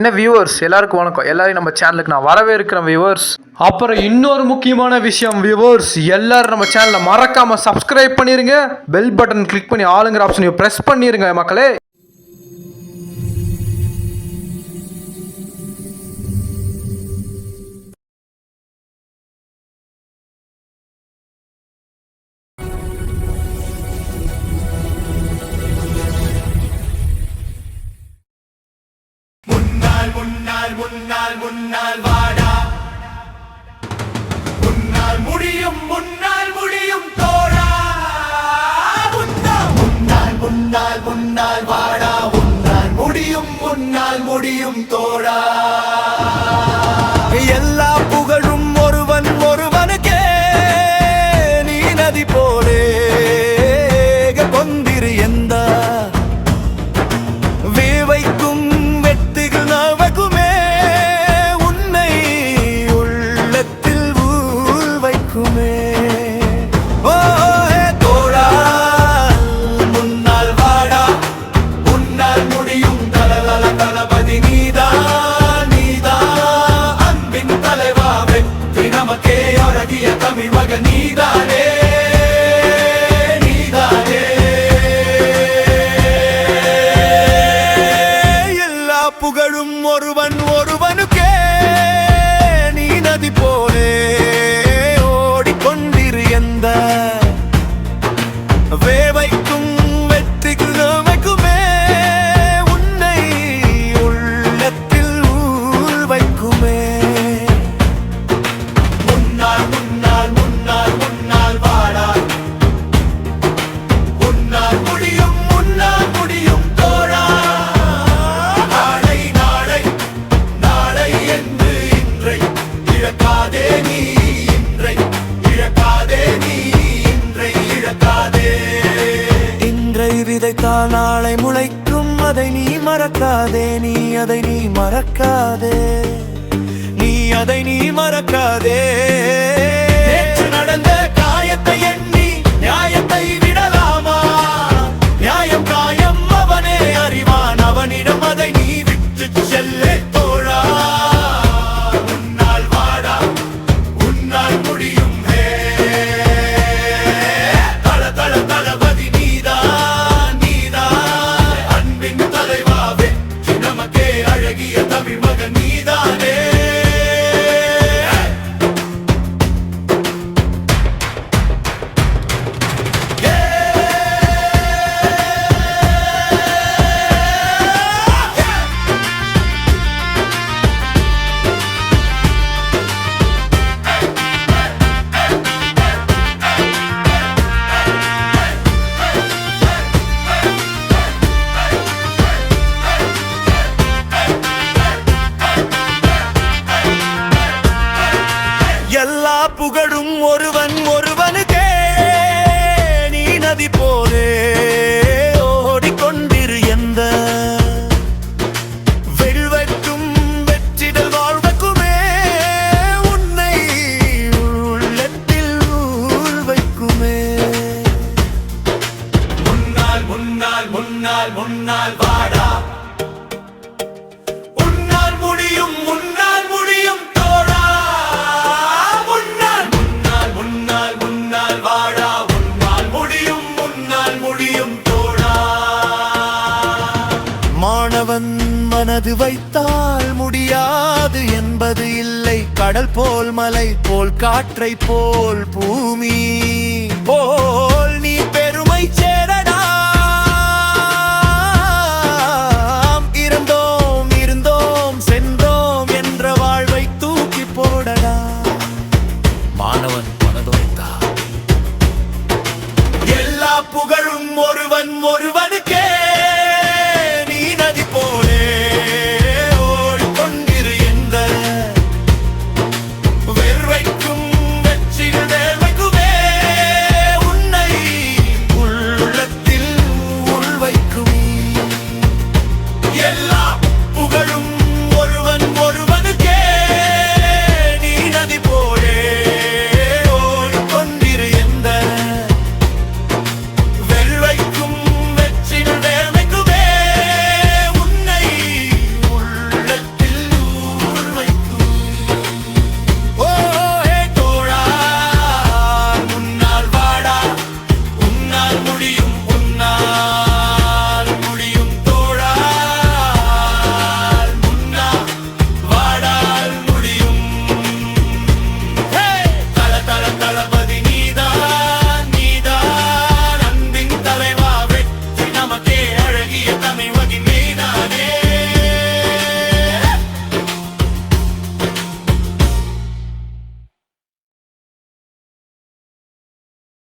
என்ன வியூவர்ஸ் எல்லாருக்கும் வணக்கம். எல்லாரும் நம்ம சேனலுக்கு நான் வரவே இருக்கிறேன் வியூவர்ஸ். அப்புறம் இன்னொரு முக்கியமான விஷயம் வியூவர்ஸ், எல்லாரும் நம்ம சேனலை மறக்காம சப்ஸ்கிரைப் பண்ணிருங்க, பெல் பட்டன் கிளிக் பண்ணி ஆளுங்கிற ஆப்ஷனையும் பிரஸ் பண்ணிருங்க மக்களே. முன்னால் முன்னால் முன்னால் வாடா, முன்னால் முடியும் முன்னால் முடியும் தோழா. முன்னால் முன்னால் முன்னால் வாடா, முன்னால் முடியும் தோழா. எல்லா புகழும் ஒருவன் ஒருவனுக்கே, நீ நதி போலே கொந்திரு எந்த வேவைக்கும் தமிழ் மக நீதானே, நீதானே. எல்லா புகழும் ஒருவன் ஒருவனுக்கே, நீ நதி போலே ஓடிக்கொண்டிரு எந்த வேவைக்கும் வெற்றிக்கு நமைக்குமே, உன்னை உள்ளத்தில் ஊழ் வைக்குமே. விதைத்தால் நாளை முளைக்கும், அதை நீ மறக்காதே, நீ அதை நீ மறக்காதே, நீ அதை நீ மறக்காதே. நேற்று நடந்த காயத்தை எண்ணி நியாயத்தை விடலாமா? நியாயம் காயம் அவனே அறிவான், அவனிடம் அதை நீ விட்டு செல்லே தோழா. உன்னால் வாடா, உன்னால் முடியும். தமிழ் மக நீதானே. எல்லா புகழும் ஒருவன் ஒருவனுக்கே, நீ நதி போலே ஓடிக்கொண்டிரு எந்த வெல்வெற்றும் வெற்றிடல் வாழ்வக்குமே, உன்னை உள்ளத்தில் ஊழ் வைக்குமே. முன்னால் முன்னால் முன்னால் முன்னால் வாடா, உன்னால் முடியும் முன்னால் முடியும் தோழா. மாணவன் மனது வைத்தால் முடியாது என்பது இல்லை, கடல் போல் மலை போல் காற்றை போல் பூமி